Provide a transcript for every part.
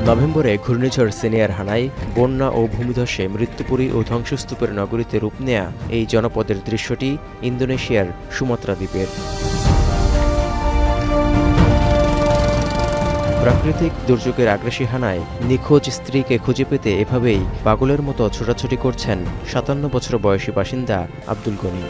নভেম্বরে ঘূর্ণিঝড় সেনিয়ার হানায় বন্যা ও ভূমিধসে মৃত্যুপুরী ও ধ্বংসস্তূপের নগরীতে রূপ নেয়া এই জনপদের দৃশ্যটি ইন্দোনেশিয়ার সুমাত্রা দ্বীপের। প্রাকৃতিক দুর্যোগের আগ্রাসী হানায় নিখোঁজ স্ত্রীকে খুঁজে পেতে এভাবেই পাগলের মতো ছোটাছুটি করছেন 57 বছর বয়সী বাসিন্দা Abdul Gani.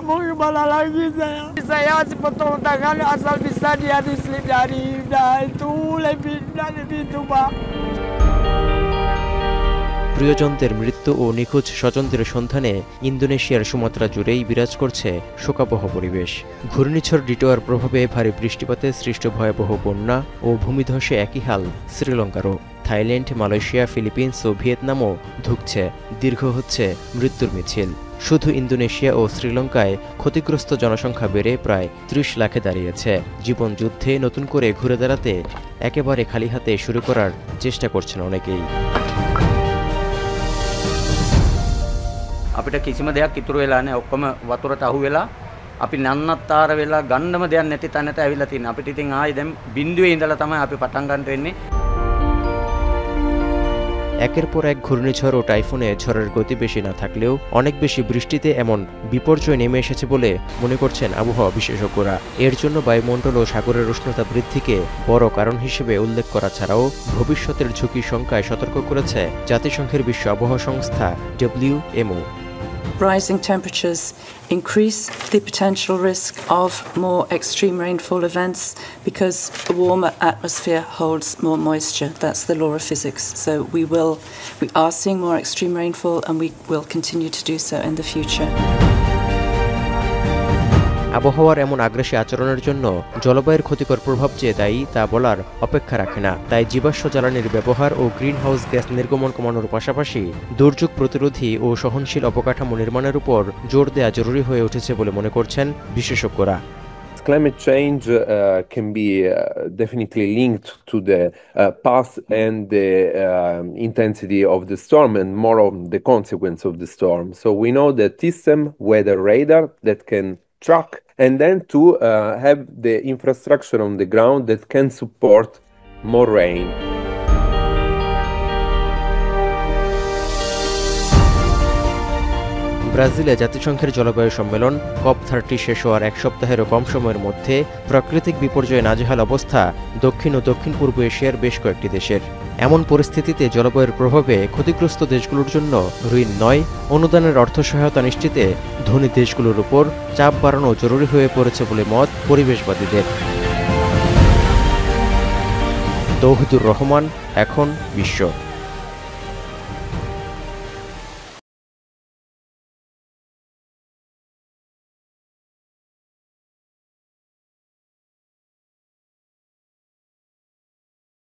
Mau gimana lagi saya? Saya sepotong tangan asal bisa dia diselip dari itu lebih itu Pak. প্রিয়জনদের মৃত্যু ও নিখোঁজ স্বজনদের সন্ধানে ইন্দোনেশিয়ার সুমাত্রা জুড়েই বিরাজ করছে শোকাবহ পরিবেশ। ঘূর্ণিঝড় ডিটোয়ার প্রভাবে ভারী বৃষ্টিপাতে সৃষ্ট ভয়াবহ বন্যা ও ভূমিধসে একই হাল শ্রীলঙ্কারও। থাইল্যান্ড, মালয়েশিয়া, ফিলিপিন্স ও ভিয়েতনামও ধুঁকছে, দীর্ঘ হচ্ছে মৃত্যুর মিছিল। শুধু ইন্দোনেশিয়া ও শ্রীলঙ্কায় ক্ষতিগ্রস্ত জনসংখ্যা বেড়ে প্রায় 30 লাখে দাঁড়িয়েছে। জীবন যুদ্ধে নতুন করে ঘুরে দাঁড়াতে একেবারে খালি হাতে শুরু করার চেষ্টা করছেন অনেকেই। අපිට කිසිම දෙයක් ඉතුරු වෙලා නැහැ. ඔක්කොම වතුරට අහු වෙලා අපි නන්නත්තර වෙලා ගන්නම දෙයක් නැති තැනට ඇවිල්ලා තියෙනවා. අපිට ඉතින් ආයේ දැන් බිඳුවේ ඉඳලා තමයි අපි පටන් ගන්න වෙන්නේ। একের পর এক ঘূর্ণিঝড় ও টাইফুনে ঝড়ের গতি বেশি না থাকলেও অনেক বেশি বৃষ্টিতে এমন বিপর্যয় নেমে এসেছে বলে মনে করছেন আবহাওয়া বিশেষজ্ঞরা। এর জন্য বায়ুমণ্ডল ও সাগরের উষ্ণতা বৃদ্ধিকে বড় কারণ হিসেবে উল্লেখ করা ছাড়াও ভবিষ্যতের ঝুঁকি সংখ্যায় সতর্ক করেছে জাতিসংঘের বিশ্ব আবহাওয়া সংস্থা WMO। Rising temperatures increase the potential risk of more extreme rainfall events because a warmer atmosphere holds more moisture. That's the law of physics. So we are seeing more extreme rainfall and we will continue to do so in the future. আবহাওয়ার এমন আগ্রাসী আচরণের জন্য জলবায়ুর ক্ষতিকর প্রভাব যে দায়ী তা বলার অপেক্ষা রাখে না। তাই জীবাশ্ম জ্বালানির ব্যবহার ও গ্রিনহাউস গ্যাস নির্গমন কমানোর পাশাপাশি দুর্যোগ প্রতিরোধী ও সহনশীল অবকাঠামো নির্মাণের উপর জোর দেওয়া জরুরি হয়ে উঠেছে বলে মনে করছেন বিশেষজ্ঞরা। Climate change can be definitely linked to the path and the intensity of the storm and more of the consequence of the storm. So we know that system weather radar that can track and then to have the infrastructure on the ground that can support more rain. ব্রাজিলে জাতিসংঘের জলবায়ু সম্মেলন COP30 শেষ হওয়ার এক সপ্তাহেরও কম সময়ের মধ্যে প্রাকৃতিক বিপর্যয়ে নাজেহাল অবস্থা দক্ষিণ ও দক্ষিণ পূর্ব এশিয়ার বেশ কয়েকটি দেশের। এমন পরিস্থিতিতে জলবায়ুর প্রভাবে ক্ষতিগ্রস্ত দেশগুলোর জন্য ঋণ নয়, অনুদানের অর্থ সহায়তা নিশ্চিতে ধনী দেশগুলোর উপর চাপ বাড়ানো জরুরি হয়ে পড়েছে বলে মত পরিবেশবাদীদের। তৌহিদুর রহমান, এখন বিশ্ব।